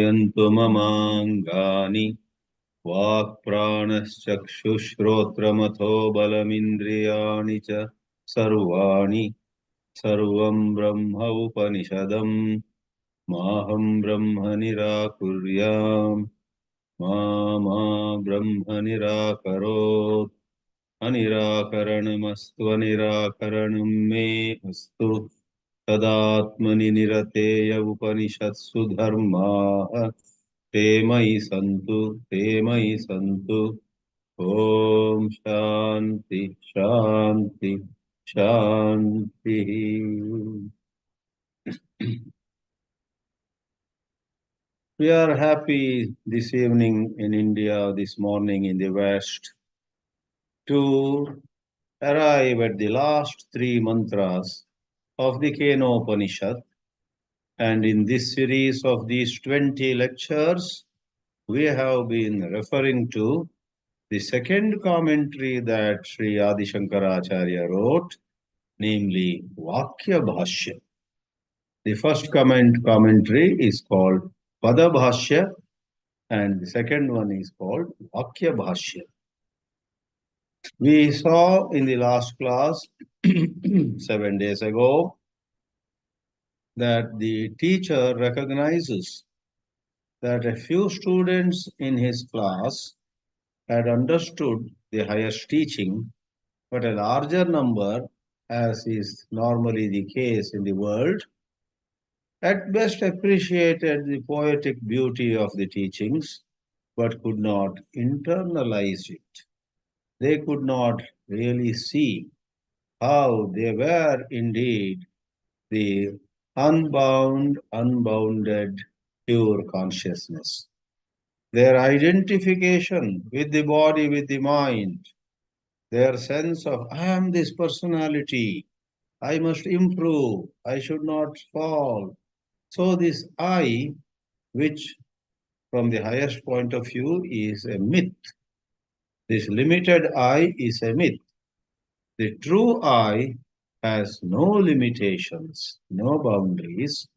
yantu mamangani vak pranaschakshushrotramatho balamindriyani cha sarvani sarvam brahma upanishadam maham brahma nirakuryam ma brahma nirakarot अनिराकरणमस्तु अनिराकरणं मे अस्तु तदात्मनि निरतेय उपनिषत्सु धर्माः ते मयि सन्तु ॐ शान्ति शान्ति शान्तिः We are happy this evening in India, this morning in the West, to arrive at the last three mantras of the Kena-Upanishad. And in this series of these 20 lectures, we have been referring to the second commentary that Sri Adi Shankaracharya wrote, namely vākya-bhāshya. The first commentary is called vākya-bhāshya, and the second one is called vākya-bhāshya. We saw in the last class 7 days ago that the teacher recognizes that a few students in his class had understood the highest teaching, but a larger number, as is normally the case in the world, at best appreciated the poetic beauty of the teachings, but could not internalize it. They could not really see how they were indeed the unbounded, pure consciousness. Their identification with the body, with the mind, their sense of, I am this personality, I must improve, I should not fall. So, this I, which from the highest point of view is a myth, this limited I is a myth. The true I has no limitations, no boundaries,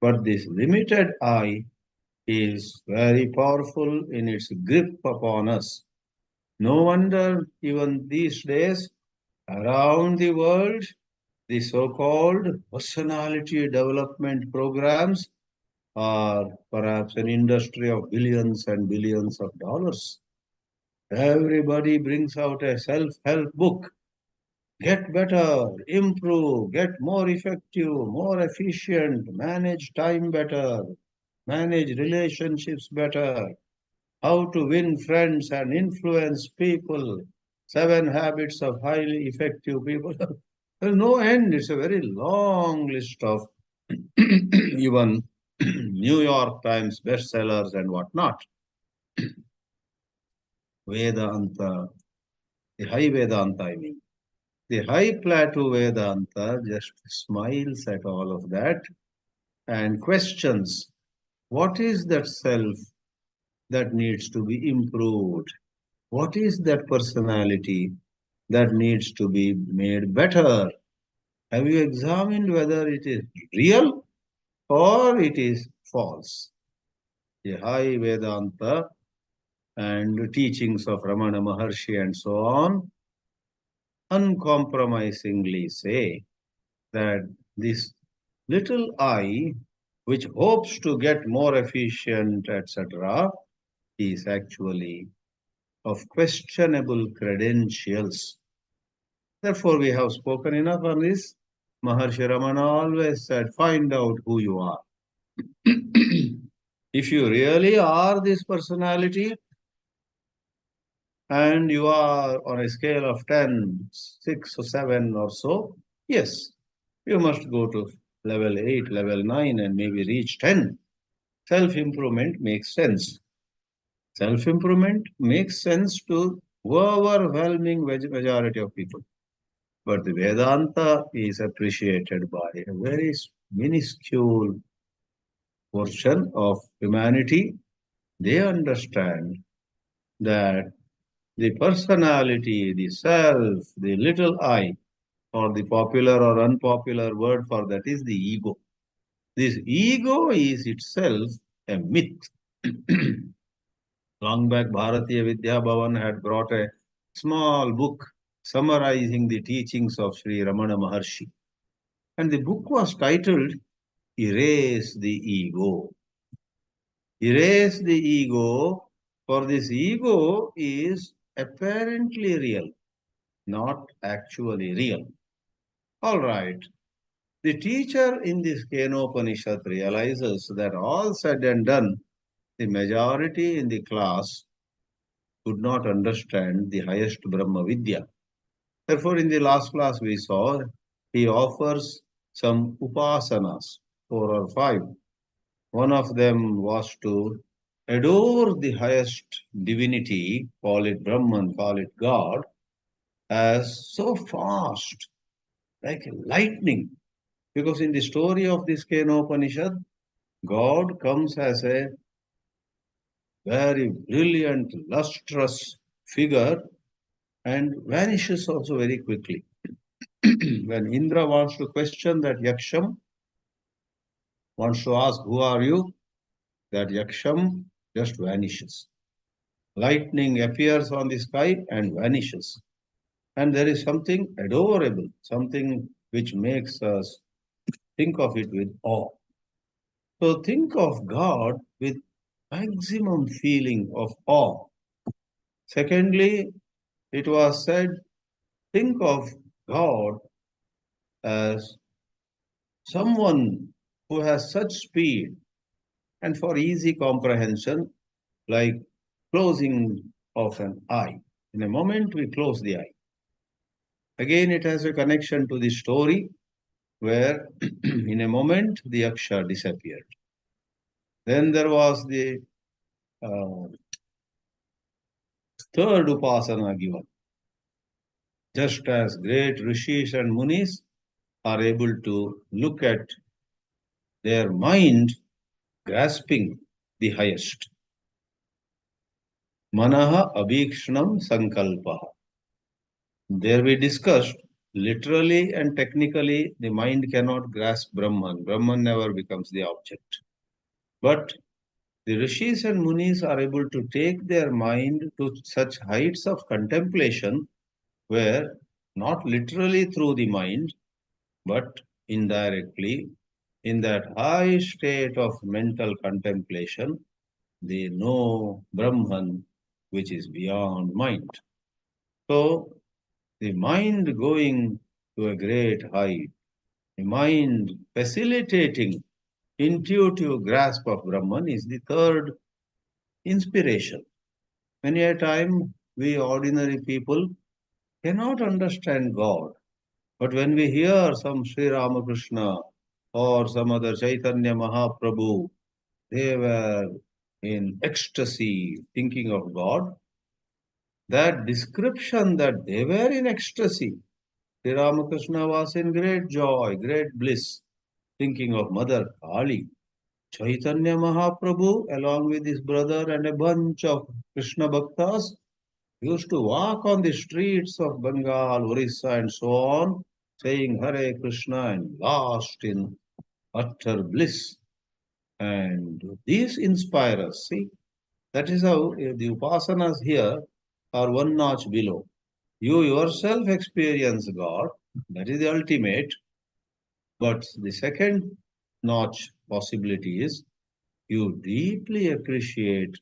but this limited I is very powerful in its grip upon us. No wonder even these days around the world, the so-called personality development programs are perhaps an industry of billions and billions of dollars. Everybody brings out a self-help book. Get better, improve, get more effective, more efficient, manage time better, manage relationships better, how to win friends and influence people, 7 habits of highly effective people. There's no end. It's a very long list of even New York Times bestsellers and whatnot. Vedanta, the high Vedanta, I mean. The high plateau Vedanta just smiles at all of that and questions what is that self that needs to be improved? What is that personality that needs to be made better? Have you examined whether it is real or it is false? The high Vedanta and teachings of Ramana Maharshi and so on uncompromisingly say that this little I, which hopes to get more efficient, etc., is actually of questionable credentials. Therefore, we have spoken enough on this. Maharshi Ramana always said, find out who you are. If you really are this personality and you are on a scale of 10, 6 or 7 or so, yes, you must go to level 8, level 9 and maybe reach 10. Self-improvement makes sense. Self-improvement makes sense to overwhelming majority of people. But the Vedanta is appreciated by a very minuscule portion of humanity. They understand that the personality, the self, the little I, or the popular or unpopular word for that is the ego. This ego is itself a myth. Long back, Bharatiya Vidya Bhavan had brought a small book summarizing the teachings of Sri Ramana Maharshi. And the book was titled Erase the Ego. Erase the ego, for this ego is apparently real, not actually real. All right. The teacher in this Kena-Upanishad realizes that all said and done, the majority in the class could not understand the highest Brahma-vidyā. Therefore, in the last class we saw, he offers some upasanas, 4 or 5. One of them was to adore the highest divinity, call it Brahman, call it God, as so fast, like lightning. Because in the story of this Kena-Upanishad, God comes as a very brilliant, lustrous figure and vanishes also very quickly. When Indra wants to question that Yaksham, wants to ask, who are you? That Yaksham just vanishes. Lightning appears on the sky and vanishes. And there is something adorable, something which makes us think of it with awe. So think of God with maximum feeling of awe. Secondly, it was said, think of God as someone who has such speed and for easy comprehension, like closing of an eye. In a moment, we close the eye. Again, it has a connection to the story where in a moment the Yaksha disappeared. Then there was the uh, third upasana given. Just as great rishis and munis are able to look at their mind grasping the highest. Manaha abhikshnam sankalpaha. There we discussed literally and technically the mind cannot grasp Brahman. Brahman never becomes the object. But the rishis and munis are able to take their mind to such heights of contemplation where not literally through the mind, but indirectly in that high state of mental contemplation, they know Brahman, which is beyond mind. So the mind going to a great height, the mind facilitating intuitive grasp of Brahman is the third inspiration. Many a time we ordinary people cannot understand God. But when we hear some Sri Ramakrishna or some other Chaitanya Mahaprabhu, they were in ecstasy thinking of God. That description that they were in ecstasy, Sri Ramakrishna was in great joy, great bliss, thinking of Mother Kali. Chaitanya Mahaprabhu, along with his brother and a bunch of Krishna Bhaktas, used to walk on the streets of Bengal, Orissa, and so on, saying Hare Krishna and lost in utter bliss. And these inspire us. See, that is how the upasanas here are one notch below. You yourself experience God, that is the ultimate. But the second notch possibility is you deeply appreciate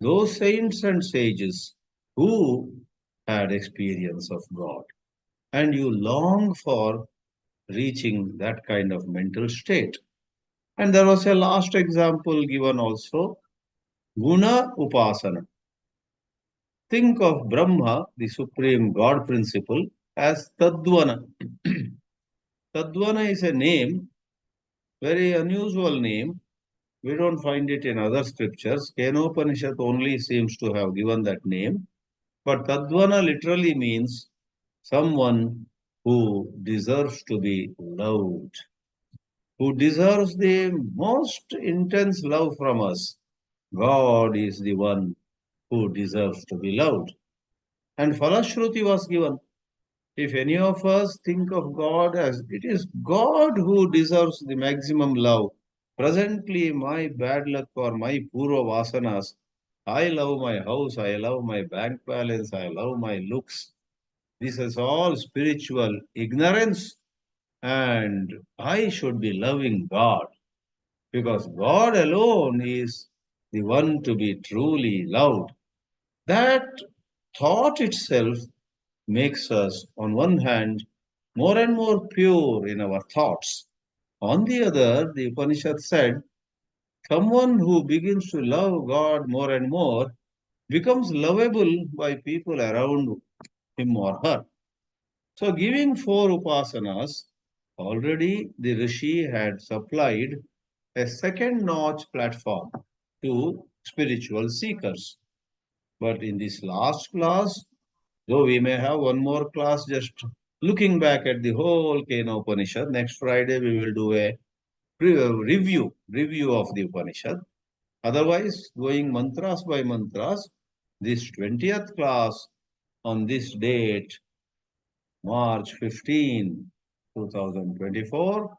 those saints and sages who had experience of God. And you long for reaching that kind of mental state. And there was a last example given also, Guna Upasana. Think of Brahma, the supreme God principle, as Tadvana. Tadvana is a name, very unusual name. We don't find it in other scriptures. Kena-Upanishad only seems to have given that name. But Tadvana literally means someone who deserves to be loved, who deserves the most intense love from us. God is the one who deserves to be loved. And Falashruti was given. If any of us think of God as it is God who deserves the maximum love, Presently, my bad luck or my purva vasanas, I love my house, I love my bank balance, I love my looks. This is all spiritual ignorance, and I should be loving God because God alone is the one to be truly loved. That thought itself makes us, on one hand, more and more pure in our thoughts. On the other, the Upanishad said, someone who begins to love God more and more becomes lovable by people around him or her. So, giving four upasanas, already the Rishi had supplied a second notch platform to spiritual seekers. But in this last class, though we may have one more class just looking back at the whole Kena-Upanishad, next Friday we will do a review of the Upanishad. Otherwise, going mantras by mantras, this 20th class on this date, March 15, 2024,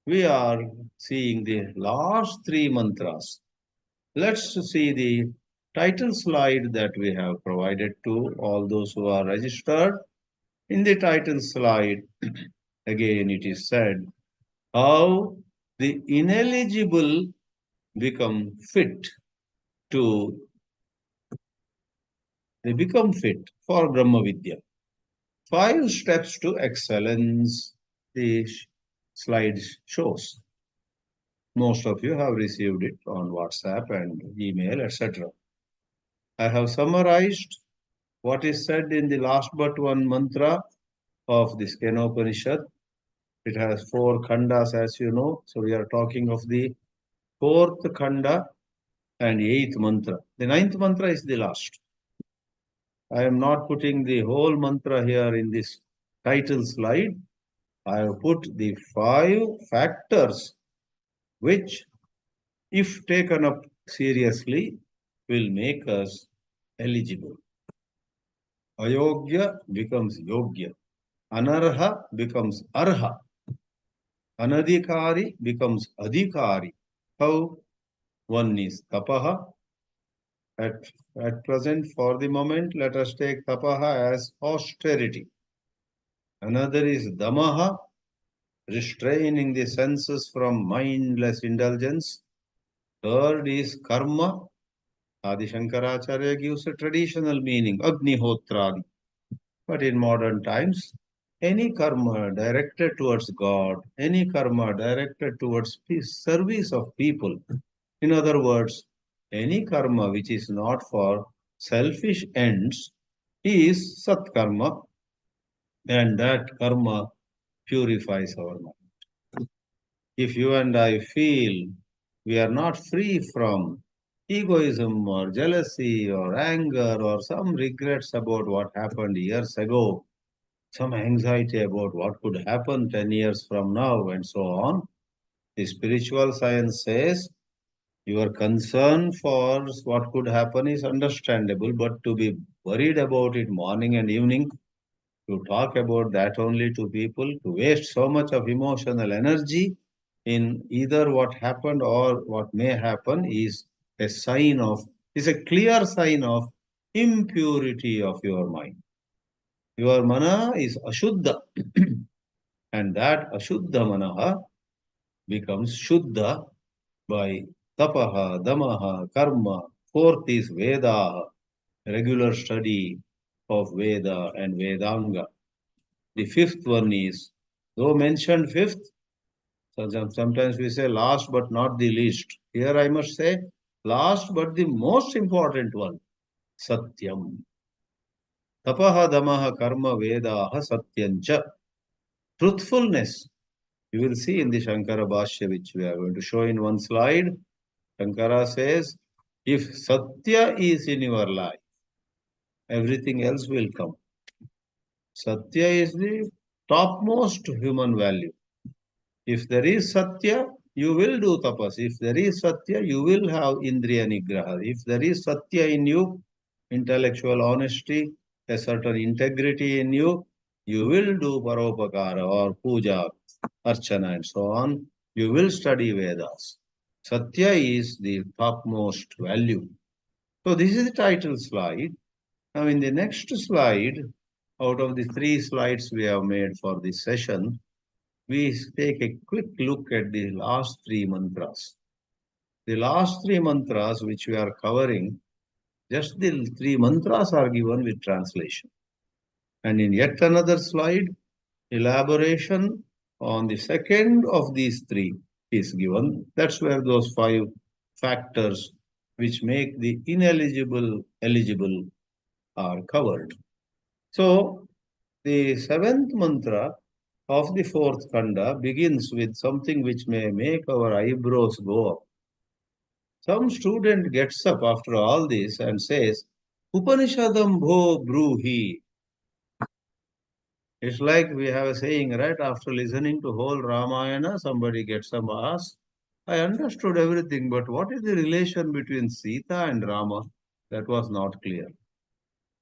we are seeing the last three mantras. Let's see the title slide that we have provided to all those who are registered. In the title slide, again it is said how the ineligible become fit to they become fit for Brahma-vidyā. 5 steps to excellence. The slide shows. Most of you have received it on WhatsApp and email, etc. I have summarized what is said in the last but one mantra of this Kena-Upanishad. It has 4 khandas, as you know. So we are talking of the 4th khanda and 8th mantra. The 9th mantra is the last. I am not putting the whole mantra here in this title slide. I have put the 5 factors which, if taken up seriously, will make us eligible. Ayogya becomes yogya. Anarha becomes arha. Anadhikari becomes adhikari. How? One is tapaha. At present, for the moment, let us take tapaha as austerity. Another is damaha, restraining the senses from mindless indulgence. Third is karma. Adi Shankaracharya gives a traditional meaning, Agnihotradi. But in modern times, any karma directed towards God, any karma directed towards service of people, in other words, any karma which is not for selfish ends is satkarma, and that karma purifies our mind. If you and I feel we are not free from egoism or jealousy or anger or some regrets about what happened years ago, some anxiety about what could happen 10 years from now, and so on, the spiritual science says your concern for what could happen is understandable, but to be worried about it morning and evening, to talk about that only to people, to waste so much of emotional energy in either what happened or what may happen a sign of, is a clear sign of impurity of your mind. Your mana is ashuddha, and that ashuddha manaha becomes shuddha by tapaha, damaha, karma. Fourth is Veda, regular study of Veda and Vedanga. The fifth one is, though mentioned fifth, sometimes we say last but not the least. Here I must say last but the most important one, Satyam. Tapaha, damaha, karma, Vedaha, Satyancha. Truthfulness. You will see in the Shānkarabhāshya, which we are going to show in one slide. Shankara says, if Satya is in your life, everything else will come. Satya is the topmost human value. If there is Satya, you will do tapas. If there is Satya, you will have Indriya Nigraha. If there is Satya in you, intellectual honesty, a certain integrity in you, you will do Paropakara or Puja, Archana and so on. You will study Vedas. Satya is the topmost value. So this is the title slide. Now in the next slide, out of the 3 slides we have made for this session, we take a quick look at the last 3 mantras. The last 3 mantras which we are covering, just the 3 mantras are given with translation. And in yet another slide, elaboration on the second of these 3 is given. That's where those 5 factors which make the ineligible eligible are covered. So the 7th mantra of the 4th kanda begins with something which may make our eyebrows go up. Some student gets up after all this and says, Upanishadam bho bruhi. It's like we have a saying, right? After listening to whole Ramayana, somebody gets up and asks, I understood everything, but what is the relation between Sita and Rama? That was not clear.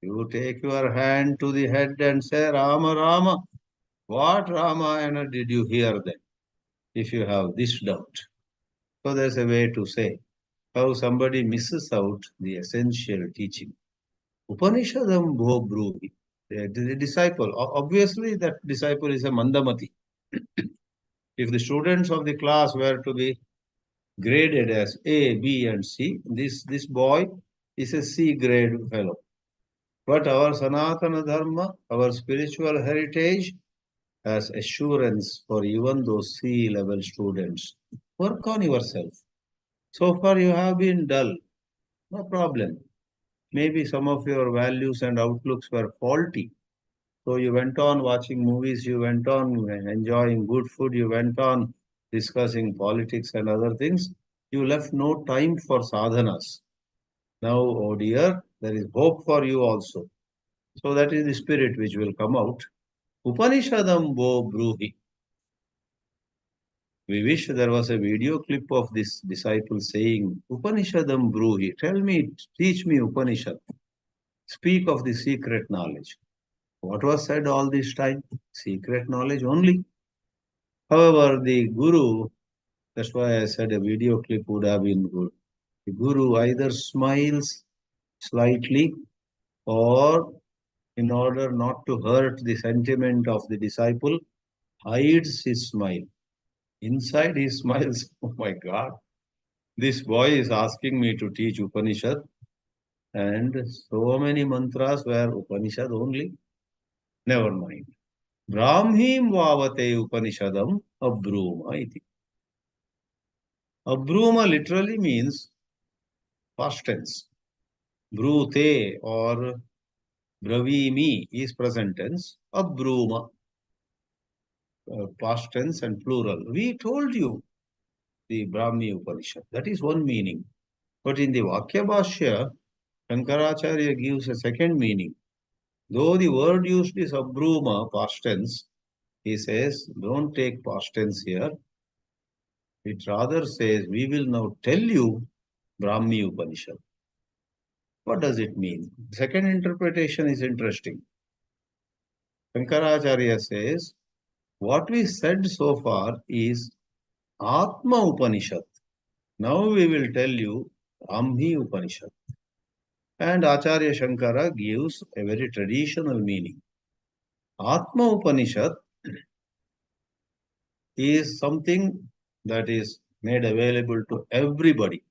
You take your hand to the head and say, Rama, Rama. What Ramayana did you hear then? If you have this doubt. So there's a way to say how somebody misses out the essential teaching. Upanishadam bho bruhi. The disciple, obviously that disciple is a Mandamati. If the students of the class were to be graded as A, B, and C, this boy is a C grade fellow. But our Sanatana Dharma, our spiritual heritage, has assurance for even those C level students. Work on yourself. So far you have been dull. No problem. Maybe some of your values and outlooks were faulty. So you went on watching movies, you went on enjoying good food, you went on discussing politics and other things. You left no time for sadhanas. Now, oh dear, there is hope for you also. So that is the spirit which will come out. Upanishadam bo bruhi. We wish there was a video clip of this disciple saying, Upanishadam bruhi. Tell me, teach me Upanishad. Speak of the secret knowledge. What was said all this time? Secret knowledge only. However, the Guru, that's why I said a video clip would have been good. The Guru either smiles slightly or, in order not to hurt the sentiment of the disciple, hides his smile. Inside he smiles, oh my God, this boy is asking me to teach Upanishad, and so many mantras were Upanishad only. Never mind. Brahmim vavate Upanishadam abruma iti. Abruma literally means past tense. Brute or bravimi is present tense. Abruma, past tense and plural. We told you the Brahmi Upanishad. That is one meaning. But in the vākya-bhāshya, Shankaracharya gives a second meaning. Though the word used is abruma, past tense, he says, don't take past tense here. It rather says, we will now tell you Brahmi Upanishad. What does it mean? Second interpretation is interesting. Shankaracharya says, what we said so far is Atma Upanishad. Now we will tell you Brahmi Upanishad. And Acharya Shankara gives a very traditional meaning. Atma Upanishad is something that is made available to everybody.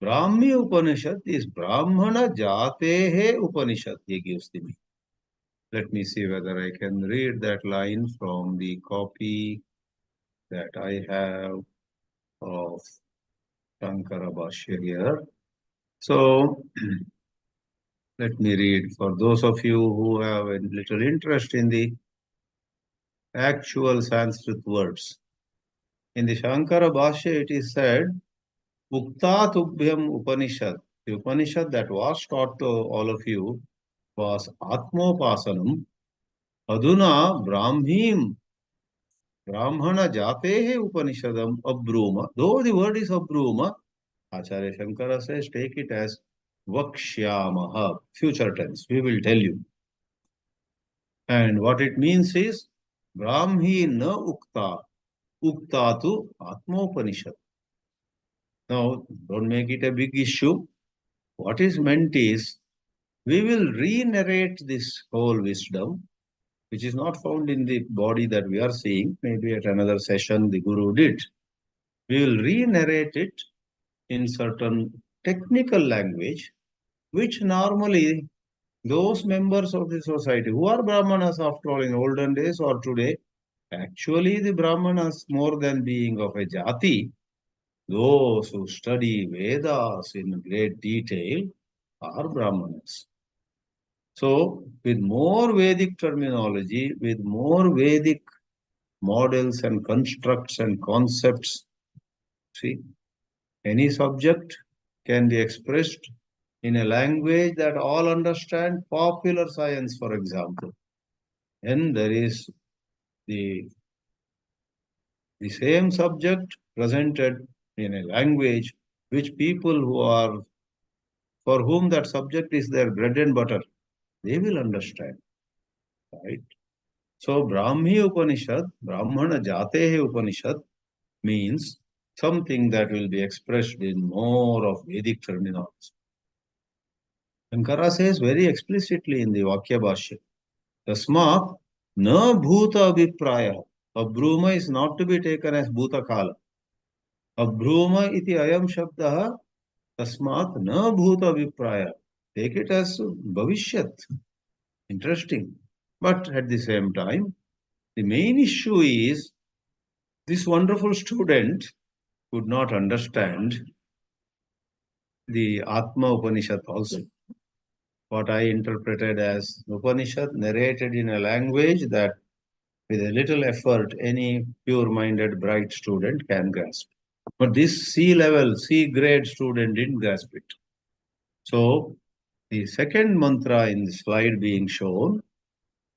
Brahmi Upanishad is Brahmana Jatehe Upanishad, he gives the meaning. Let me see whether I can read that line from the copy that I have of Shānkarabhāshya here. So, let me read for those of you who have a little interest in the actual Sanskrit words. In the Shānkarabhāshya, it is said, Ukta Tubhyam Upanishad. The Upanishad that was taught to all of you was Atmopasanam. Aduna Brahmim Brahmana Jatehe Upanishadam Abruma. Though the word is Abruma, Acharya Shankara says take it as Vakshyamaha, future tense. We will tell you. And what it means is Brahmi na Ukta. Ukta tu Atmopanishad. Now, don't make it a big issue. What is meant is we will re-narrate this whole wisdom, which is not found in the body that we are seeing. Maybe at another session the Guru did. We will re-narrate it in certain technical language, which normally those members of the society who are Brahmanas after all in olden days or today, actually the Brahmanas more than being of a jati, those who study Vedas in great detail are Brahmanas. So, with more Vedic terminology, with more Vedic models and constructs and concepts, see, any subject can be expressed in a language that all understand, popular science, for example. And there is the, the same subject presented in a language which people who are, for whom that subject is their bread and butter, they will understand, right? So Brahmi Upanishad, Brahmana Jatehe Upanishad means something that will be expressed in more of Vedic terminology. Shankara says very explicitly in the vākya-bhāshya, Tasmat na bhuta abhipraya. Abhruma is not to be taken as bhuta kala. Abhruma iti ayam shabdaha tasmat na bhuta abhipraya. Take it as bhavishyat. Interesting. But at the same time, the main issue is this wonderful student could not understand the Atma Upanishad also. What I interpreted as Upanishad narrated in a language that with a little effort any pure-minded bright student can grasp. But this C level, C grade student didn't grasp it. So the second mantra in the slide being shown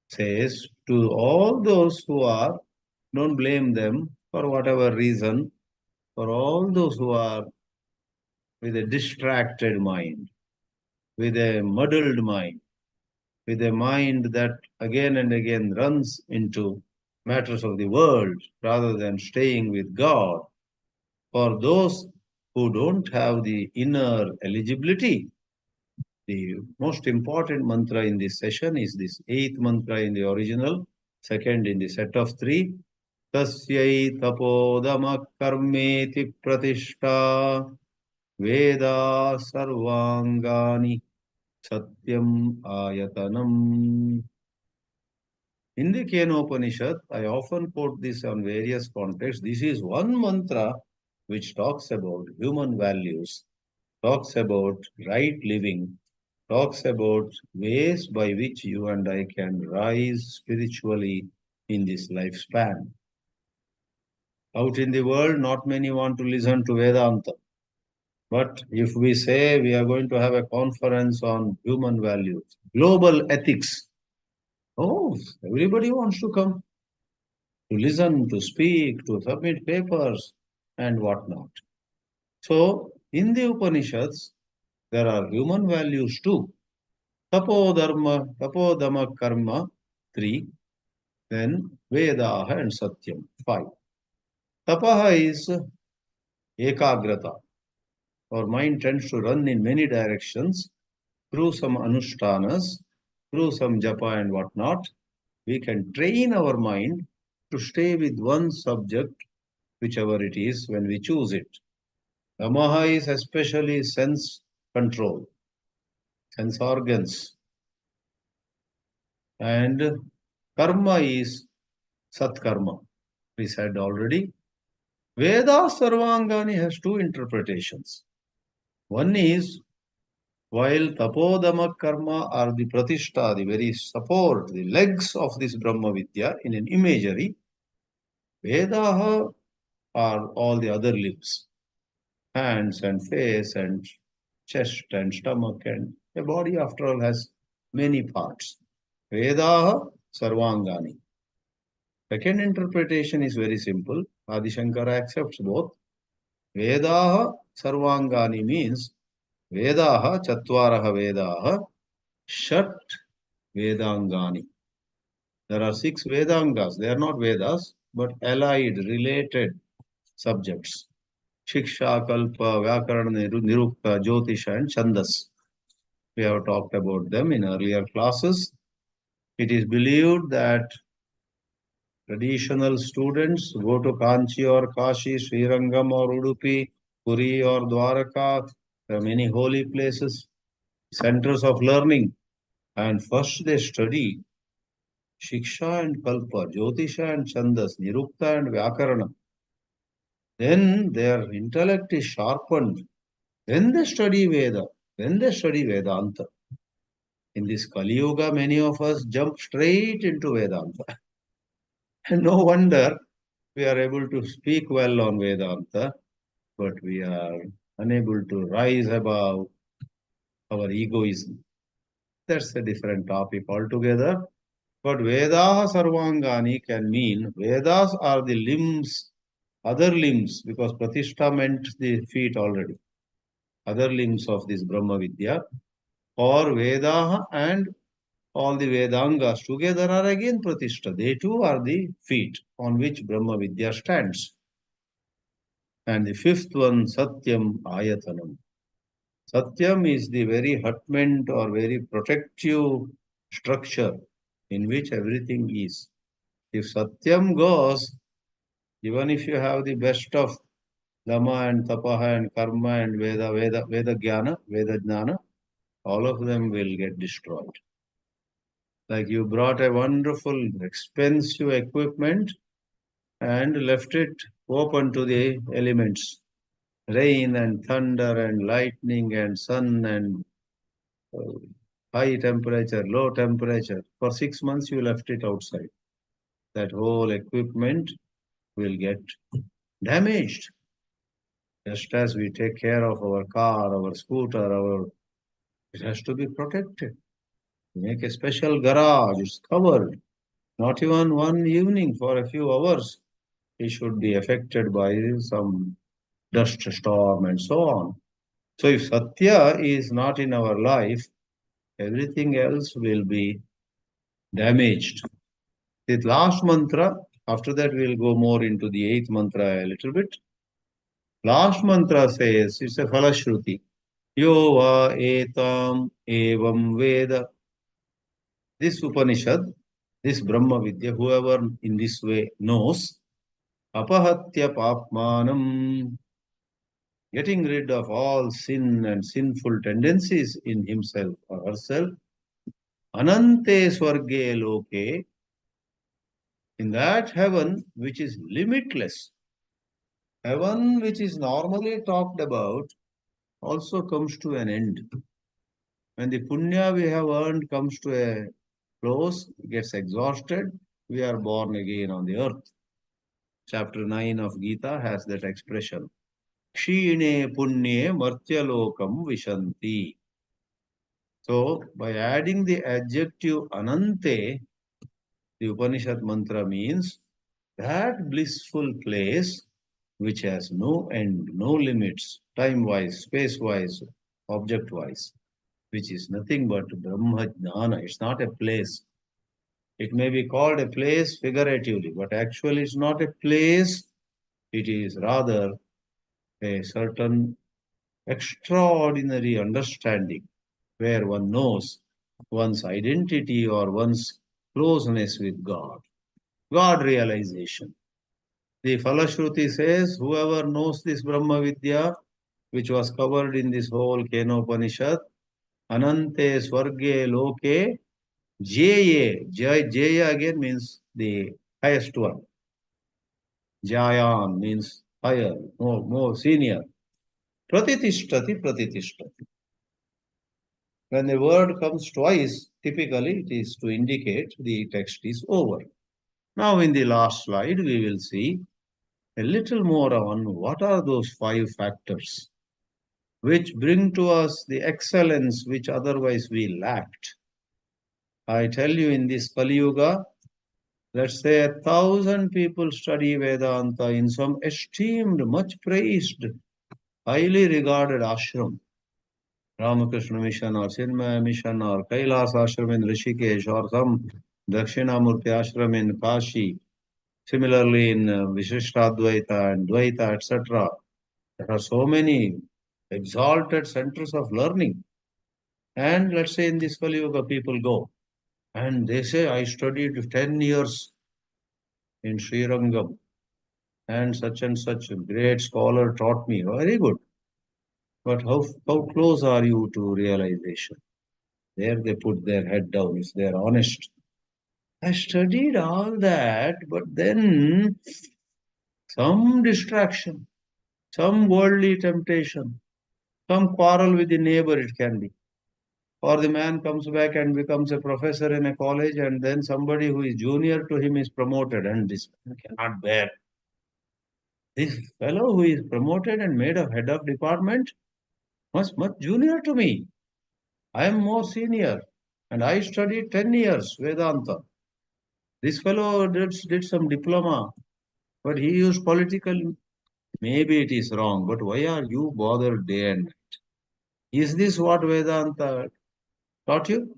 says to all those who are, don't blame them for whatever reason, for all those who are with a distracted mind, with a muddled mind, with a mind that again and again runs into matters of the world rather than staying with God. For those who don't have the inner eligibility, the most important mantra in this session is this eighth mantra in the original, second in the set of three. Tasyai tapodama karmeti pratishta Veda sarvangani satyam ayatanam. In the Kena-Upanishad, I often quote this on various contexts. This is one mantra which talks about human values, talks about right living, talks about ways by which you and I can rise spiritually in this lifespan. Out in the world, not many want to listen to Vedanta. But if we say we are going to have a conference on human values, global ethics, oh, everybody wants to come to listen, to speak, to submit papers, and whatnot. So, in the Upanishads, there are human values too. Tapodama karma, 3, then Vedaha and Satyam, 5. Tapaha is ekagrata. Our mind tends to run in many directions through some anushtanas, through some japa and whatnot. We can train our mind to stay with one subject, whichever it is, when we choose it. Tamaha is especially sense control, sense organs. And karma is satkarma. We said already. Veda Sarvangani has two interpretations. One is while tapodama karma are the pratishta, the very support, the legs of this Brahma-vidyā in an imagery, Vedaha are all the other limbs, hands and face and chest and stomach, and a body after all has many parts. Vedaha sarvangani. Second interpretation is very simple. Adi Shankara accepts both. Vedaha sarvangani means Vedaha chatvaraha Vedaha shat Vedāngani. There are 6 Vedāngas. They are not Vedas, but allied, related subjects. Shiksha, Kalpa, Vyakarana, Nirukta, Jyotisha, and Chandas. We have talked about them in earlier classes. It is believed that traditional students go to Kanchi or Kashi, Srirangam or Udupi, Puri or Dwaraka. There are many holy places, centers of learning. And first they study Shiksha and Kalpa, Jyotisha and Chandas, Nirukta and Vyakarana. Then their intellect is sharpened. Then they study Veda. Then they study Vedanta. In this Kali Yuga, many of us jump straight into Vedanta. And no wonder we are able to speak well on Vedanta, but we are unable to rise above our egoism. That's a different topic altogether. But Vedaha Sarvangani can mean Vedas are the limbs, other limbs, because Pratishtha meant the feet already, other limbs of this Brahma-vidyā, or Vedaha and all the Vedāngas together are again Pratishtha. They too are the feet on which Brahma-vidyā stands. And the fifth one, Satyam Ayatanam. Satyam is the very hutment or very protective structure in which everything is. If Satyam goes, even if you have the best of Dhamma and Tapaha and Karma and Veda Jnana, Veda Jnana, all of them will get destroyed. Like you brought a wonderful, expensive equipment and left it open to the elements. Rain and thunder and lightning and sun and uh, high temperature, low temperature. For 6 months you left it outside. That whole equipment will get damaged. Just as we take care of our car, our scooter, it has to be protected. Make a special garage, it's covered. Not even one evening for a few hours. It should be affected by some dust storm and so on. So if Satya is not in our life, everything else will be damaged. The last mantra, after that we'll go more into the eighth mantra a little bit. Last mantra says, it's a Falashruti. Yo va etam evam veda. This Upanishad, this Brahma-vidyā, whoever in this way knows, apahatya papmanam, getting rid of all sin and sinful tendencies in himself or herself, anante swarge loke, in that heaven which is limitless, heaven which is normally talked about also comes to an end. When the punya we have earned comes to a close, gets exhausted, we are born again on the earth. Chapter 9 of Gita has that expression. Kshine punye martyalokam vishanti. So, by adding the adjective anante, the Upanishad mantra means that blissful place which has no end, no limits, time-wise, space-wise, object-wise, which is nothing but Brahma Jnana. It's not a place. It may be called a place figuratively, but actually it's not a place. It is rather a certain extraordinary understanding where one knows one's identity or one's closeness with God. God realization. The Falashruti says, whoever knows this Brahma-vidyā, which was covered in this whole Kena-Upanishad, Anante Swarge Loke, Jaya. Jaya again means the highest one. Jayan means higher, more senior. Pratitishthati, pratitishthati. When the word comes twice, typically it is to indicate the text is over. Now in the last slide, we will see a little more on what are those 5 factors which bring to us the excellence which otherwise we lacked. I tell you, in this Kali Yuga, let's say 1,000 people study Vedanta in some esteemed, much praised, highly regarded ashram, Ramakrishna Mission or Chinmaya Mission or Kailas Ashram in Rishikesh or some Dakshinamurti Ashram in Kashi, similarly in Vishishtadvaita and Dvaita, etc. There are so many exalted centers of learning. And let's say in this Kali Yuga, people go and they say, I studied 10 years in Srirangam and such a great scholar taught me. Very good. But how close are you to realization? There they put their head down if they are honest. I studied all that, but then some distraction, some worldly temptation, some quarrel with the neighbor, it can be. Or the man comes back and becomes a professor in a college, and then somebody who is junior to him is promoted, and this man cannot bear. This fellow who is promoted and made a head of department much junior to me. I am more senior, and I studied 10 years Vedanta. This fellow did some diploma, but he used political. Maybe it is wrong, but why are you bothered day and night? Is this what Vedanta taught you?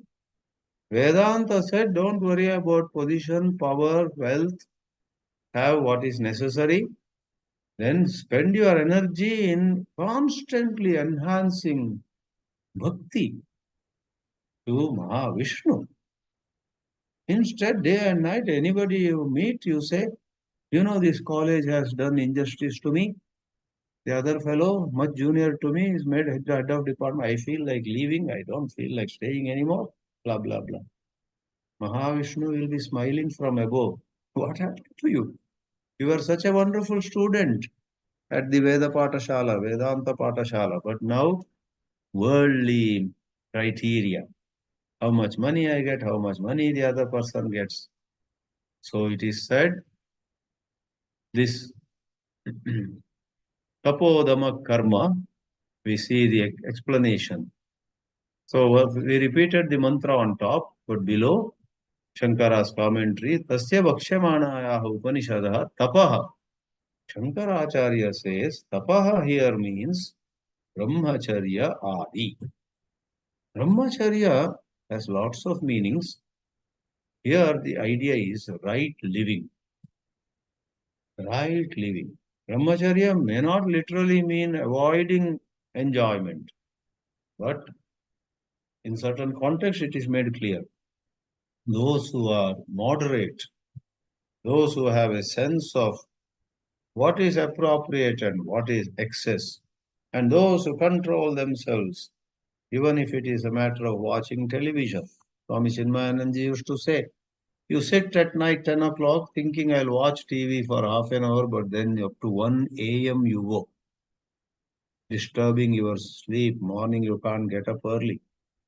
Vedanta said, don't worry about position, power, wealth, have what is necessary. Then spend your energy in constantly enhancing bhakti to Mahavishnu. Instead, day and night, anybody you meet, you say, you know, this college has done injustice to me. The other fellow, much junior to me, is made head of department. I feel like leaving. I don't feel like staying anymore. Blah, blah, blah. Mahavishnu will be smiling from above. What happened to you? You were such a wonderful student at the Veda Patashala, Vedanta Patashala. But now, worldly criteria. How much money I get, how much money the other person gets. So it is said, this Tapodama karma, we see the explanation. So we repeated the mantra on top, but below, Shankara's commentary, Tasya Bhakshyamanayaha Upanishadaha Tapaha. Shankaracharya says, Tapaha here means Brahmacharya Adi. Brahmacharya has lots of meanings. Here the idea is right living. Right living. Brahmacharya may not literally mean avoiding enjoyment, but in certain contexts it is made clear. Those who are moderate, those who have a sense of what is appropriate and what is excess, and those who control themselves, even if it is a matter of watching television. Swami Chinmayananji used to say, you sit at night 10 o'clock thinking I'll watch TV for half an hour, but then up to 1 a.m. you go, disturbing your sleep. Morning you can't get up early.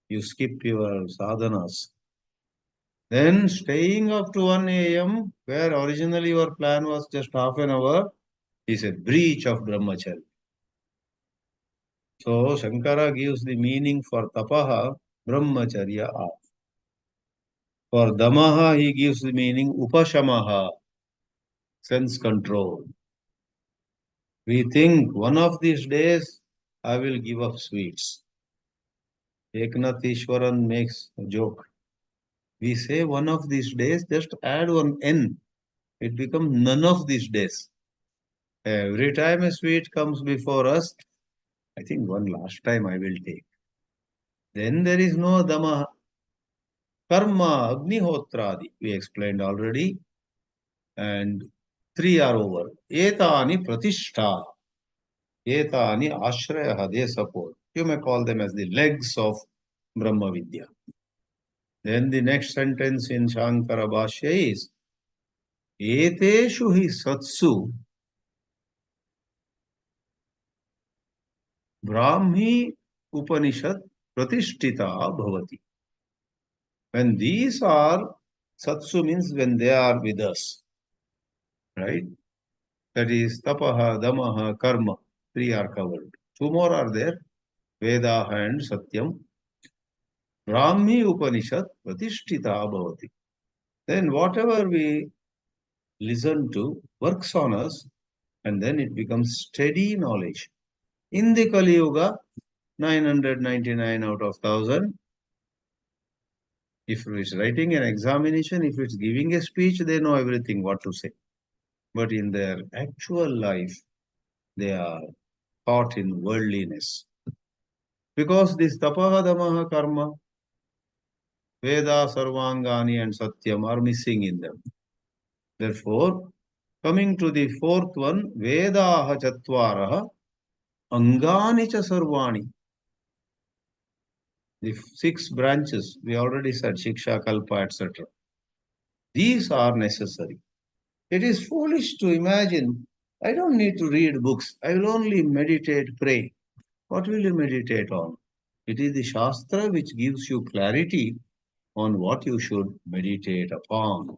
You skip your sadhanas. Then staying up to 1 a.m., where originally your plan was just half an hour, is a breach of brahmacharya. So Shankara gives the meaning for tapaha, brahmacharya. For damaha, he gives the meaning upashamaha, sense control. We think one of these days I will give up sweets. Eknath Ishwaran makes a joke. We say one of these days, just add one N. It becomes none of these days. Every time a sweet comes before us, I think one last time I will take. Then there is no dama. Karma, agnihotradi, we explained already. And three are over. Etani pratishtha. Etani ashraya, they support. You may call them as the legs of Brahma-vidyā. Then the next sentence in Shānkarabhāshya is, Eteshu hi satsu Brahmi-Upanishad pratishtita bhavati. When these are, satsu means when they are with us, right? That is tapaha, damaha, karma. Three are covered. Two more are there, Vedaha and Satyam. Brahmi Upanishad pratishtita bhavati. Then whatever we listen to works on us, and then it becomes steady knowledge. In the Kali Yuga, 999 out of 1000. If it's writing an examination, if it's giving a speech, they know everything what to say. But in their actual life, they are caught in worldliness. Because this tapaha, damaha, karma, Veda, Sarvangani and Satyam are missing in them. Therefore, coming to the fourth one, Vedaha Chatvaraha Angani cha Sarvani. The six branches, we already said, Shiksha, Kalpa, etc. These are necessary. It is foolish to imagine, I don't need to read books, I will only meditate, pray. What will you meditate on? It is the Shastra which gives you clarity on what you should meditate upon.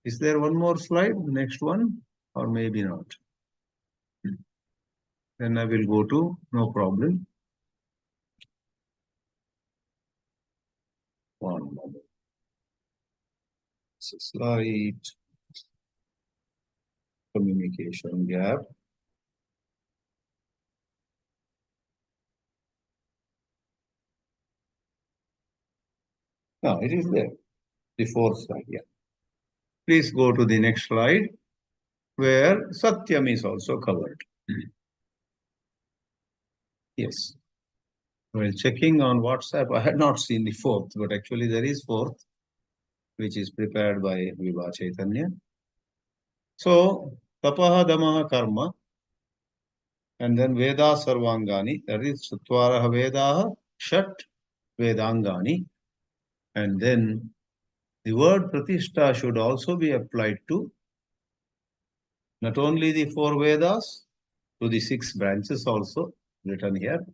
Is there one more slide, next one, or maybe not? Then I will go to, no problem. One moment. Slide communication gap. No, it is there. The fourth slide, yeah. Please go to the next slide where Satyam is also covered. Yes. While checking on WhatsApp, I had not seen the fourth, but actually there is fourth, which is prepared by Viva Chaitanya. So, Tapaha, Damaha, Karma, and then Veda Sarvangani, that is Satvaraha Vedaha, Shat Vedāngani, and then the word Pratishtha should also be applied to not only the four Vedas, to the six branches also written here.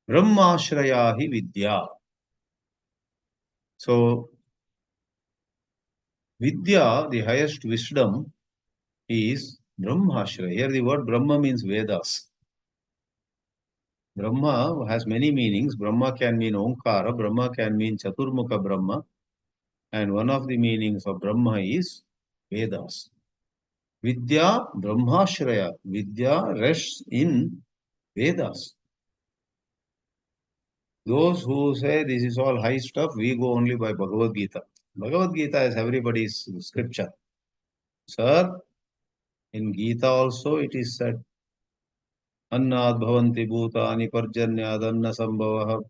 Brahma-shrayahi Vidya. So, Vidya, the highest wisdom, is Brahma-shraya. Here the word Brahma means Vedas. Brahma has many meanings. Brahma can mean Omkara, Brahma can mean Chaturmukha Brahma, and one of the meanings of Brahma is Vedas. Vidya, Brahma-shraya. Vidya rests in Vedas. Those who say this is all high stuff, we go only by Bhagavad Gita. Bhagavad Gita is everybody's scripture. Sir, in Gita also it is said, Annad bhavanti bhutani parjanyad anna sambhavah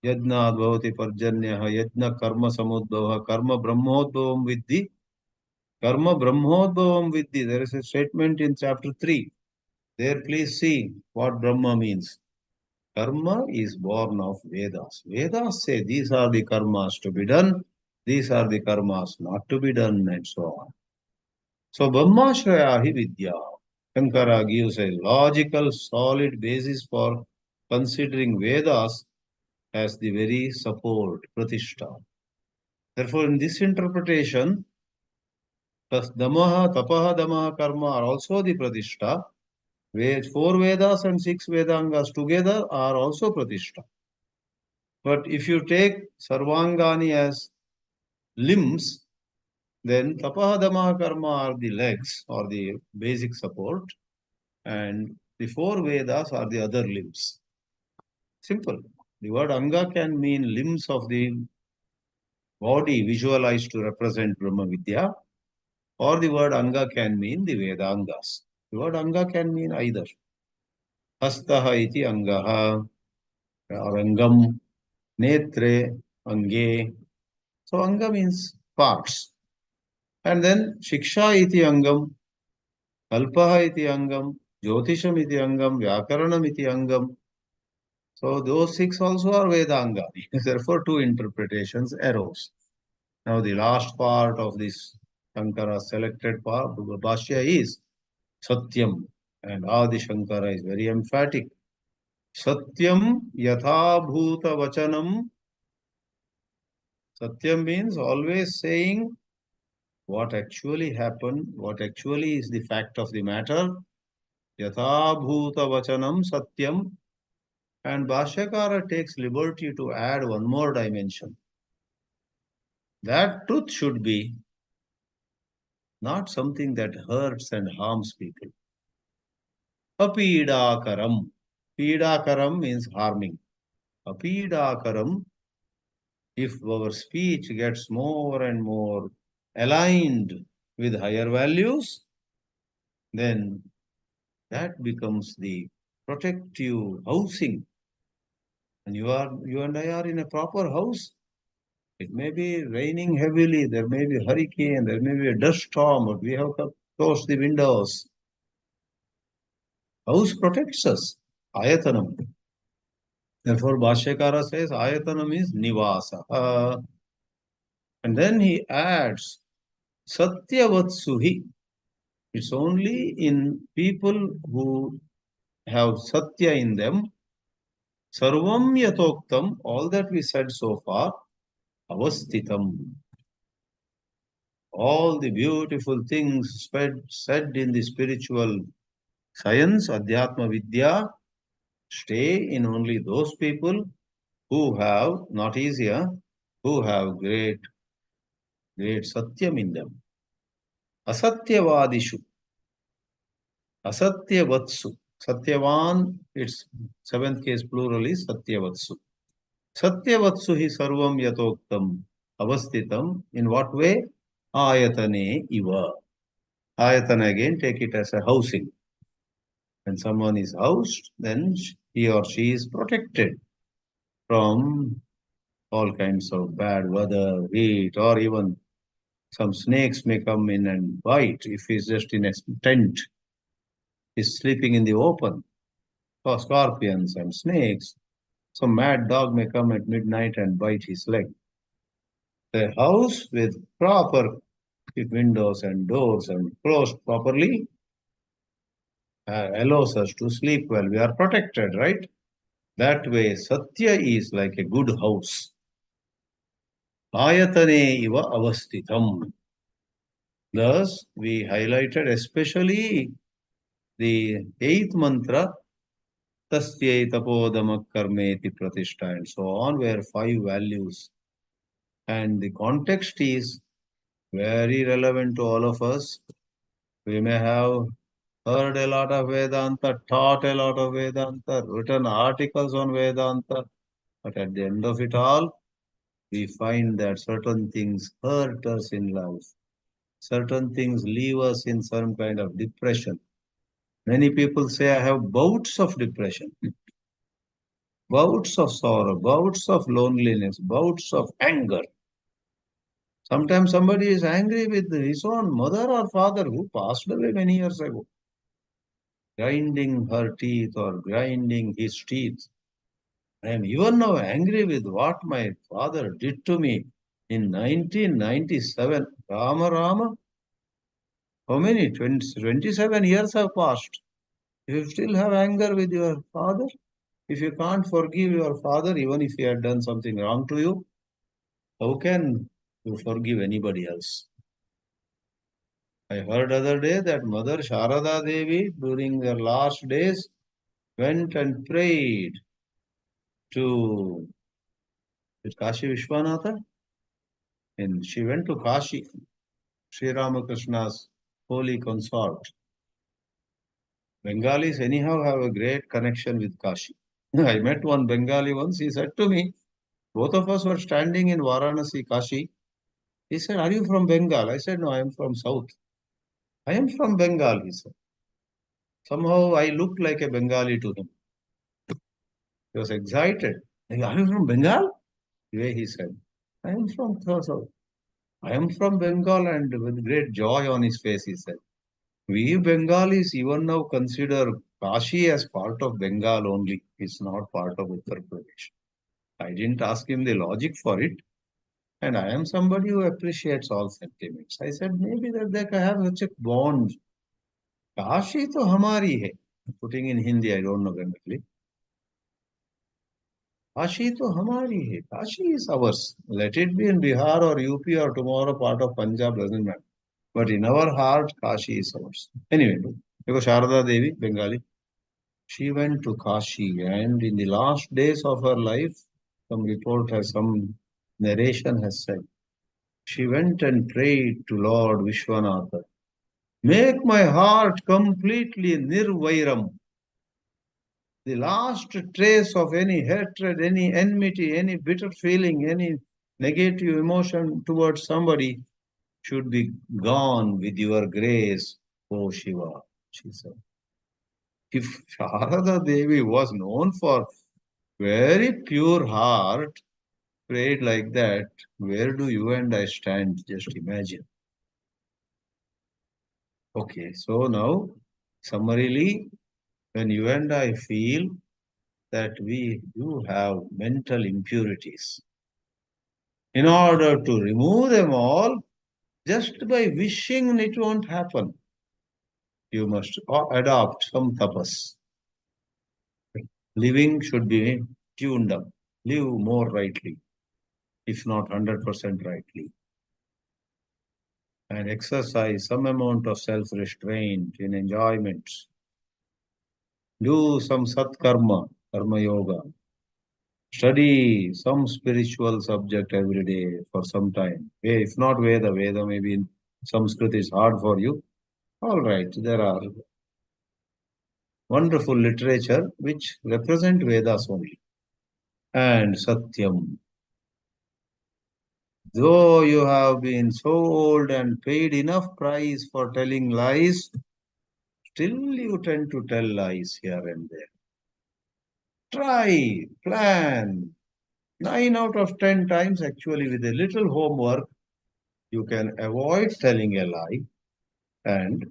yajnad bhavati parjanyah yajna karma samudbhavah karma brahmodbhavam vidhi karma brahmodbhavam vidhi. There is a statement in chapter 3. There please see what Brahma means. Karma is born of Vedas. Vedas say these are the karmas to be done, these are the karmas not to be done, and so on. So, Brahma-shrayahi Vidya. Shankara gives a logical, solid basis for considering Vedas as the very support, Pratishtha. Therefore, in this interpretation, Damaha, Tapaha, Damaha, Karma are also the Pratishtha. Four Vedas and six Vedāngas together are also Pratishtha. But if you take Sarvangani as limbs, then Tapaha, Damaha, Karma are the legs or the basic support, and the four Vedas are the other limbs. Simple. The word Anga can mean limbs of the body visualized to represent Brahma-vidyā, or the word Anga can mean the Vedāngas. The word Anga can mean either. Hastaha iti Angaha, or Angam, Netre, Ange. So Anga means parts. And then Shiksha iti Angam, Kalpaha iti Angam, Jyotisham iti Angam, Vyakaranam iti Angam. So those six also are Vedanga. Therefore, two interpretations arose. Now the last part of this Shankara selected part, Bhashya, is Satyam. And Adi Shankara is very emphatic. Satyam yatha bhuta vachanam. Satyam means always saying what actually happened, what actually is the fact of the matter. Yatha bhuta vachanam satyam. And Bhashyakara takes liberty to add one more dimension. That truth should be not something that hurts and harms people. Apidakaram. Pidakaram means harming. Apidakaram, if our speech gets more and more aligned with higher values, then That becomes the protective housing. And you and I are in a proper house. It may be raining heavily, there may be a hurricane, there may be a dust storm, but we have closed the windows. House protects us. Ayatanam. Therefore, Bhashyakara says Ayatanam is Nivasa. And then he adds Satyavatsuhi. It's only in people who have Satya in them. Sarvam Yatoktam, all that we said so far, Avasthitam. All the beautiful things said in the spiritual science, Adhyatma-vidyā, stay in only those people who have, not easier, who have great Satyam in them. Asatyavadishu, Asatyavatsu. Satyavan, its seventh case plural is Satyavatsu. Satyavatsu hi sarvam yatoktam avasthitam. In what way? Ayatane iva. Ayatana again, take it as a housing. When someone is housed, then he or she is protected from all kinds of bad weather, heat, or even some snakes may come in and bite if he's just in a tent. He's sleeping in the open. For scorpions and snakes, some mad dog may come at midnight and bite his leg. The house with proper windows and doors and closed properly allows us to sleep well. We are protected, right? That way, Satya is like a good house. Ayatane iva avasthitam. Thus, we highlighted especially the eighth mantra, Tastyai tapodama karmeti pratishta, and so on, where five values. And the context is very relevant to all of us. We may have heard a lot of Vedanta, taught a lot of Vedanta, written articles on Vedanta, but at the end of it all, we find that certain things hurt us in life. Certain things leave us in some kind of depression. Many people say, I have bouts of depression, bouts of sorrow, bouts of loneliness, bouts of anger. Sometimes somebody is angry with his own mother or father who passed away many years ago, grinding her teeth or grinding his teeth. I am even now angry with what my father did to me in 1997. Rama Rama, how many? 27 years have passed. If you still have anger with your father, if you can't forgive your father, even if he had done something wrong to you, how can you forgive anybody else? I heard other day that Mother Sharada Devi, during their last days, went and prayed to Kashi Vishwanatha, and she went to Kashi, Sri Ramakrishna's holy consort. Bengalis anyhow have a great connection with Kashi. I met one Bengali once, he said to me, both of us were standing in Varanasi, Kashi. He said, are you from Bengal? I said, no, I am from South. I am from Bengal, he said. Somehow I looked like a Bengali to him. He was excited. Are you from Bengal? The way he said, I am from South. I am from Bengal, and with great joy on his face, he said. We Bengalis even now consider Kashi as part of Bengal only. It's not part of Uttar Pradesh. I didn't ask him the logic for it. And I am somebody who appreciates all sentiments. I said, maybe that they can have such a bond. Kashi to hamari hai. Putting in Hindi, I don't know Bengali. Kashi to hamari hai. Kashi is ours. Let it be in Bihar or UP or tomorrow part of Punjab, doesn't matter. But in our heart, Kashi is ours. Anyway, because Sharada Devi, Bengali, she went to Kashi, and in the last days of her life, some narration has said, she went and prayed to Lord Vishwanatha, make my heart completely nirvairam. The last trace of any hatred, any enmity, any bitter feeling, any negative emotion towards somebody should be gone with your grace, O Shiva, she said. If Sharada Devi was known for very pure heart, prayed like that, where do you and I stand? Just imagine. Okay, so now, summarily, when you and I feel that we do have mental impurities, in order to remove them all, just by wishing it won't happen. You must adopt some tapas. Living should be tuned up. Live more rightly, if not 100% rightly. And exercise some amount of self-restraint in enjoyments. Do some satkarma, karma yoga. Study some spiritual subject every day for some time. If not Veda maybe in Sanskrit is hard for you. All right, there are wonderful literature which represent Vedas only. And Satyam. Though you have been sold and paid enough price for telling lies, still you tend to tell lies here and there. Try, plan. 9 out of 10 times, actually, with a little homework, you can avoid telling a lie and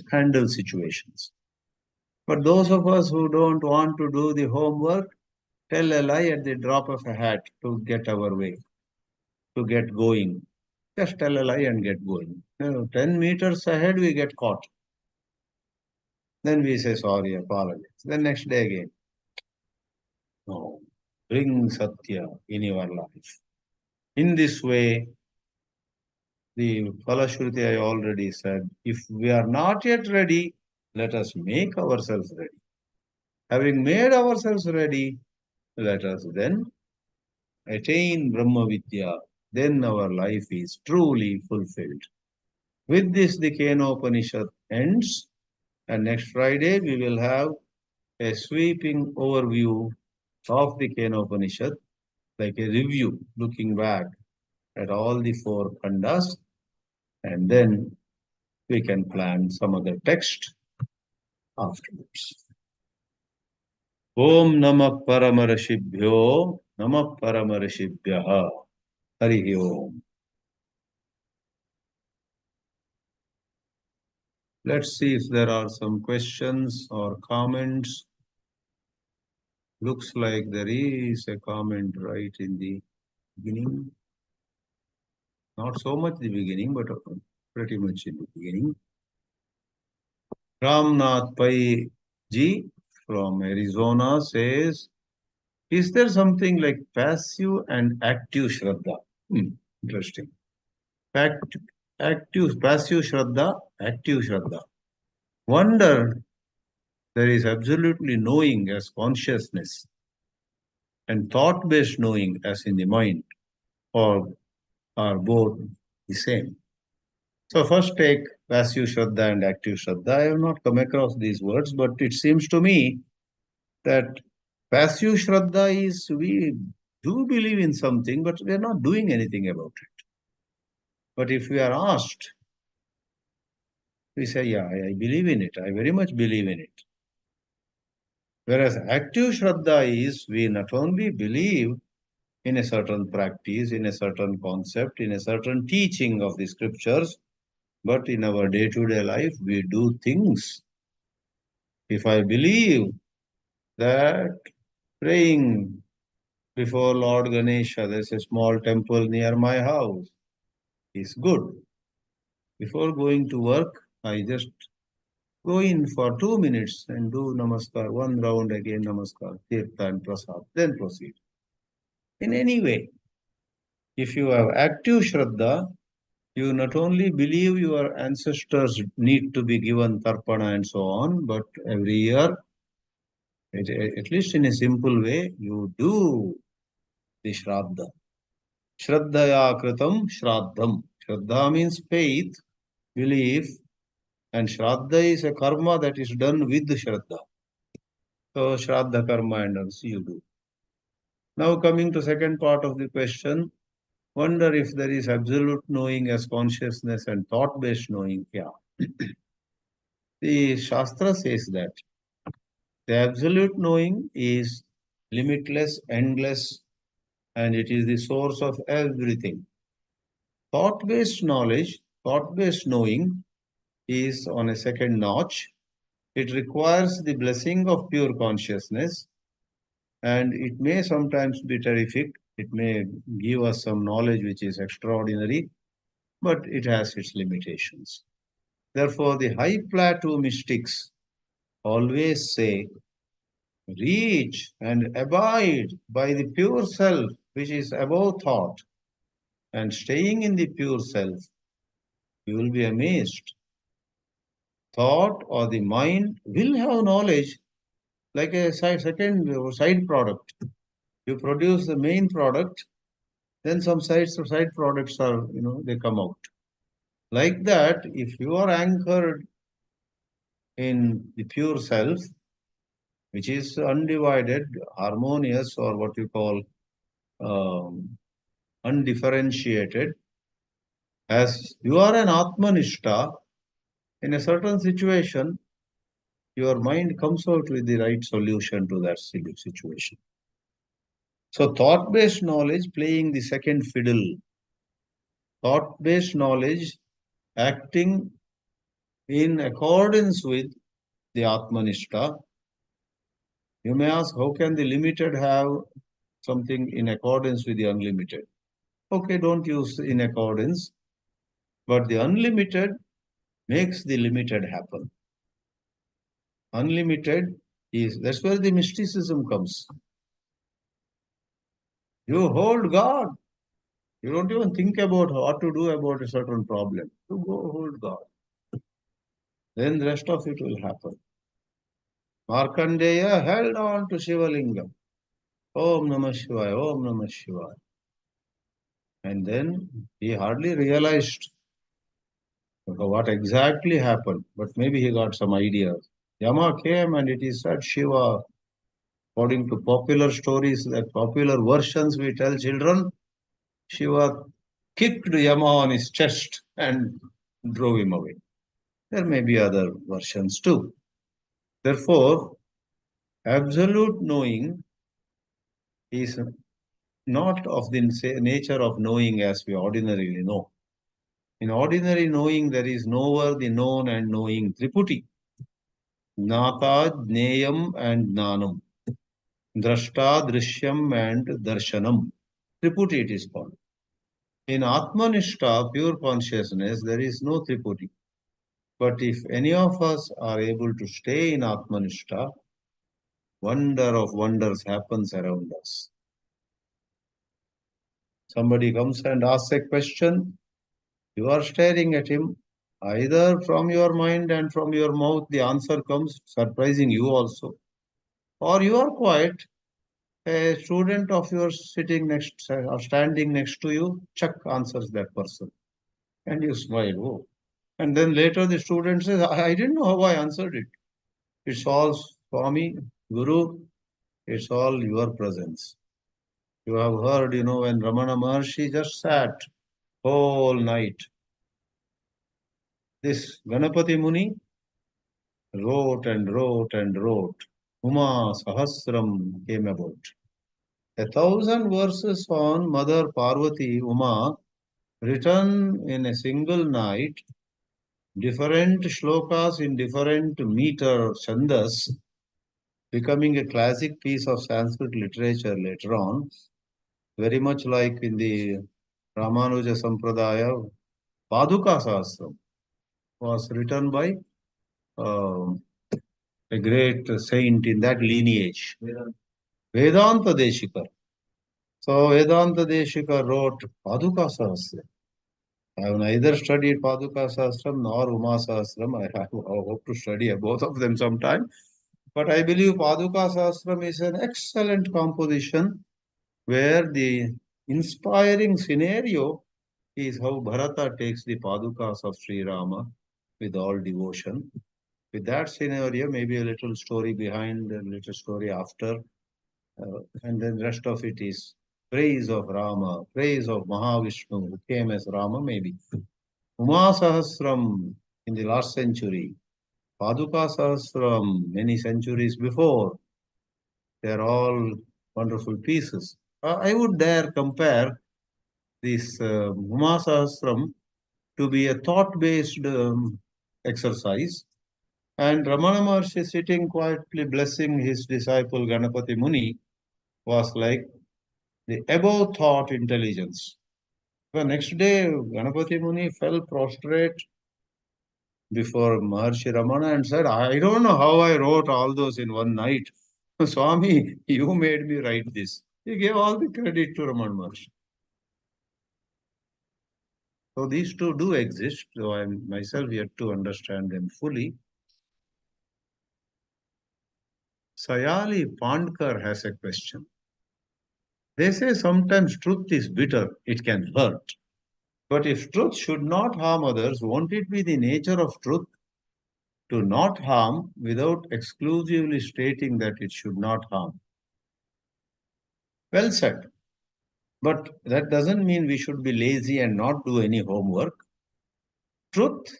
handle situations. But those of us who don't want to do the homework, tell a lie at the drop of a hat to get our way, to get going. Just tell a lie and get going. 10 meters ahead, we get caught. Then we say sorry, apologize. Then next day again. No. Bring Satya in your life. In this way, the Falashruti I already said, if we are not yet ready, let us make ourselves ready. Having made ourselves ready, let us then attain Brahma-vidyā. Then our life is truly fulfilled. With this, the Kena-Upanishad ends, and next Friday we will have a sweeping overview of the Kena-Upanishad, like a review, looking back at all the four khandas, and then we can plan some other text afterwards. Om Namah Paramarashibhyo Namah Paramarashibhyaha Hari Om. Let's see if there are some questions or comments. Looks like there is a comment right in the beginning. Not so much the beginning, but pretty much in the beginning. Ramnath Pai Ji from Arizona says, is there something like passive and active Shraddha? Interesting. Passive Shraddha, active Shraddha. Wonder there is absolutely knowing as consciousness and thought-based knowing as in the mind, or are both the same. So first take passive Shraddha and active Shraddha. I have not come across these words, but it seems to me that passive Shraddha is we do believe in something, but we are not doing anything about it. But if we are asked, we say, yeah, I believe in it. I very much believe in it. Whereas active Shraddha is we not only believe in a certain practice, in a certain concept, in a certain teaching of the scriptures, but in our day-to-day life, we do things. If I believe that praying before Lord Ganesha, there's a small temple near my house, is good. Before going to work, I just go in for 2 minutes and do namaskar, one round again namaskar, tirtha and prasad, then proceed. In any way, if you have active Shraddha, you not only believe your ancestors need to be given tarpana and so on, but every year, at least in a simple way, you do the Shraddha. Shraddhaya kritam Shraddham. Shraddha means faith, belief, and Shraddha is a karma that is done with Shraddha. So Shraddha karma and also you do. Now coming to second part of the question, wonder if there is absolute knowing as consciousness and thought-based knowing. Yeah. The Shastra says that the absolute knowing is limitless, endless, and it is the source of everything. Thought-based knowledge, thought-based knowing is on a second notch. It requires the blessing of pure consciousness, and it may sometimes be terrific. It may give us some knowledge which is extraordinary, but it has its limitations. Therefore, the high plateau mystics always say, reach and abide by the pure self, which is above thought, and staying in the pure self, you will be amazed. Thought or the mind will have knowledge like a second or side product. You produce the main product, then some side products are, they come out. Like that, if you are anchored in the pure self, which is undivided, harmonious, or what you call um, undifferentiated, as you are an Atmanishta, in a certain situation, your mind comes out with the right solution to that situation. So, thought based knowledge playing the second fiddle, thought based knowledge acting in accordance with the Atmanishta. You may ask, how can the limited have something in accordance with the unlimited? Okay, don't use in accordance, but the unlimited makes the limited happen. Unlimited is, that's where the mysticism comes. You hold God. You don't even think about what to do about a certain problem. You go hold God. Then the rest of it will happen. Markandeya held on to Shivalingam. Om Namah Shivaya, Om Namah Shivaya. And then he hardly realized what exactly happened, but maybe he got some ideas. Yama came and it is said Shiva, according to popular stories, that popular versions we tell children, Shiva kicked Yama on his chest and drove him away. There may be other versions too. Therefore, absolute knowing is not of the nature of knowing as we ordinarily know. In ordinary knowing, there is knower, the known, and knowing. Triputi. Gnata, Jneyam, and Gnanam. Drashta, Drishyam, and Darshanam. Triputi it is called. In Atmanishta, pure consciousness, there is no Triputi. But if any of us are able to stay in Atmanishta, wonder of wonders happens around us. Somebody comes and asks a question, you are staring at him. Either from your mind and from your mouth, the answer comes, surprising you also. Or you are quiet, a student of yours sitting next or standing next to you, Chuck answers that person. And you smile, oh. And then later the student says, I didn't know how I answered it. It's all Swami, Guru, it's all your presence. You have heard, when Ramana Maharshi just sat whole night. This Ganapati Muni wrote and wrote and wrote. Uma Sahasram came about. 1,000 verses on Mother Parvati, Uma, written in a single night, different shlokas in different meter, chandas, becoming a classic piece of Sanskrit literature later on, very much like in the Ramanuja Sampradaya, Paduka Sahasram was written by uh, a great saint in that lineage, Vedanta Deshikar. So Vedanta Deshikar wrote Paduka Sahasram. I have neither studied Paduka Sahasram nor Uma Sahasram. I hope to study both of them sometime. But I believe Paduka Sahasram is an excellent composition where the inspiring scenario is how Bharata takes the Padukas of Sri Rama with all devotion. With that scenario, maybe a little story behind, a little story after, and then rest of it is praise of Rama, praise of Mahavishnu, who came as Rama, maybe. Uma Sahasram in the last century, Paduka Sahasram many centuries before. They are all wonderful pieces. I would dare compare this Uma Sahasram to be a thought-based exercise. And Ramana Maharshi sitting quietly blessing his disciple Ganapati Muni was like the above thought intelligence. The next day, Ganapati Muni fell prostrate before Maharshi Ramana and said, I don't know how I wrote all those in one night. Swami, you made me write this. He gave all the credit to Ramana Maharshi. So these two do exist, though I am myself yet to understand them fully. Sayali Pandkar has a question. They say sometimes truth is bitter, it can hurt. But if truth should not harm others, won't it be the nature of truth to not harm without exclusively stating that it should not harm? Well said. But that doesn't mean we should be lazy and not do any homework. Truth,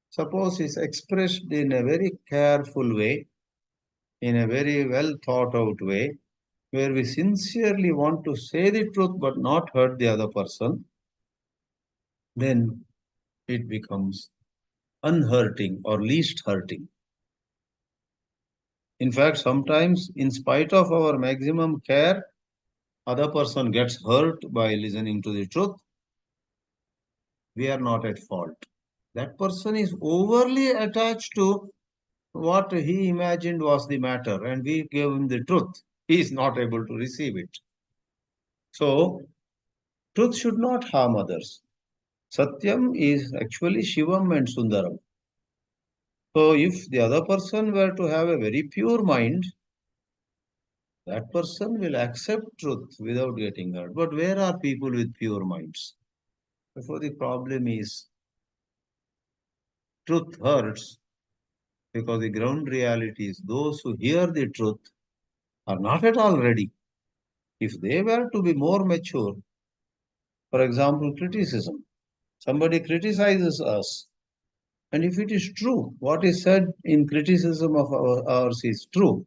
suppose, is expressed in a very careful way, in a very well thought out way, where we sincerely want to say the truth but not hurt the other person, then it becomes unhurting or least hurting. In fact, sometimes, in spite of our maximum care, other person gets hurt by listening to the truth. We are not at fault. That person is overly attached to what he imagined was the matter, and we gave him the truth. He is not able to receive it. So, truth should not harm others. Satyam is actually Shivam and Sundaram. So, if the other person were to have a very pure mind, that person will accept truth without getting hurt. But where are people with pure minds? Therefore, the problem is truth hurts because the ground reality is those who hear the truth are not at all ready. If they were to be more mature, for example, criticism, somebody criticizes us, and if it is true, what is said in criticism of ours is true,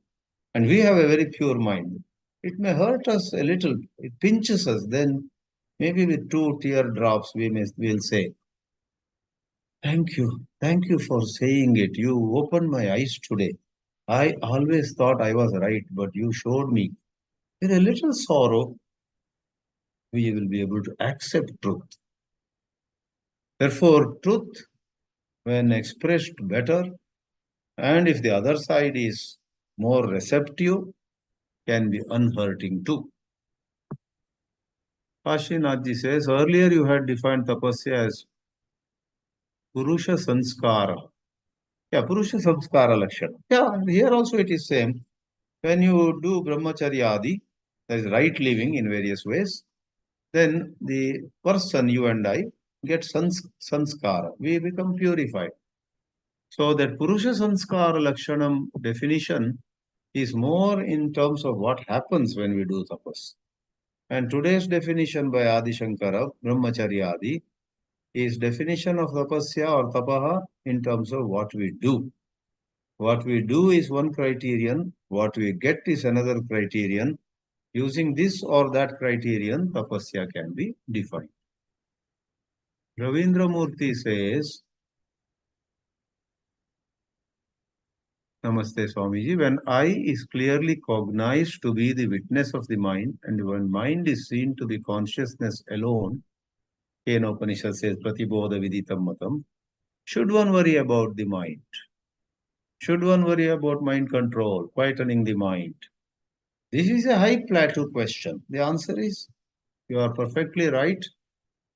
and we have a very pure mind, it may hurt us a little, it pinches us, then maybe with two teardrops we'll say, thank you for saying it. You opened my eyes today. I always thought I was right, but you showed me. With a little sorrow, we will be able to accept truth. Therefore, truth, when expressed better, and if the other side is more receptive, can be unhurting too. Kashinathji says, earlier you had defined tapasya as Purusha Sanskara. Yeah, Purusha Sanskara Lakshana. Yeah, here also it is same. When you do Brahmacharyadi, that is right living in various ways, then the person, you and I, get sanskara. We become purified. So that Purusha Sanskara Lakshanam definition is more in terms of what happens when we do tapas. And today's definition by Adi Shankara, Brahmacharya Adi, is definition of tapasya or tapaha in terms of what we do. What we do is one criterion, what we get is another criterion. Using this or that criterion, tapasya can be defined. Ravindra Murthy says, Namaste Swamiji, when I is clearly cognized to be the witness of the mind, and when mind is seen to be consciousness alone, Kena-Upanishad says, Pratibodha Viditam Matam, should one worry about the mind? Should one worry about mind control, quietening the mind? This is a high plateau question. The answer is, you are perfectly right.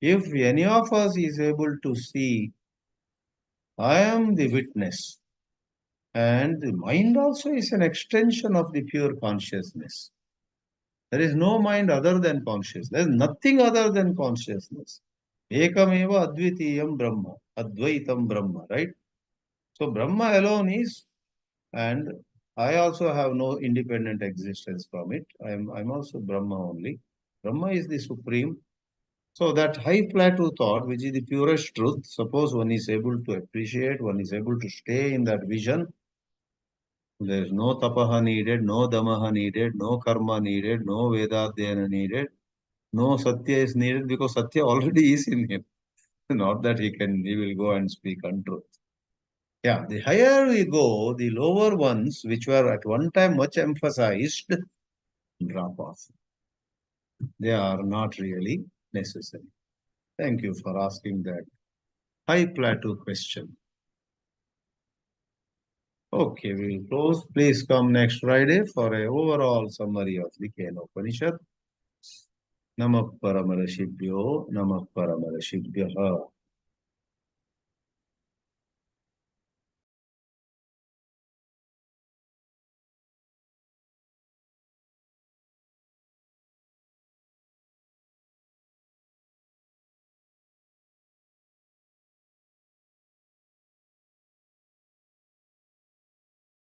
If any of us is able to see, I am the witness, and the mind also is an extension of the pure consciousness. There is no mind other than consciousness. There is nothing other than consciousness. Ekameva advitiyam Brahma, Advaitam Brahma, right? So Brahma alone is, and I also have no independent existence from it. I'm also Brahma only. Brahma is the supreme. So that high plateau thought, which is the purest truth, suppose one is able to appreciate, one is able to stay in that vision. There is no tapaha needed, no damaha needed, no karma needed, no vedadhyana needed, no satya is needed because satya already is in him. Not that he will go and speak untruth. Yeah, the higher we go, the lower ones, which were at one time much emphasized, drop off. They are not really necessary. Thank you for asking that high plateau question. Okay, we'll close. Please come next Friday for a overall summary of the Kena-Upanishad. Namah Paramarashibhyo, Namah Paramarashibhyaha.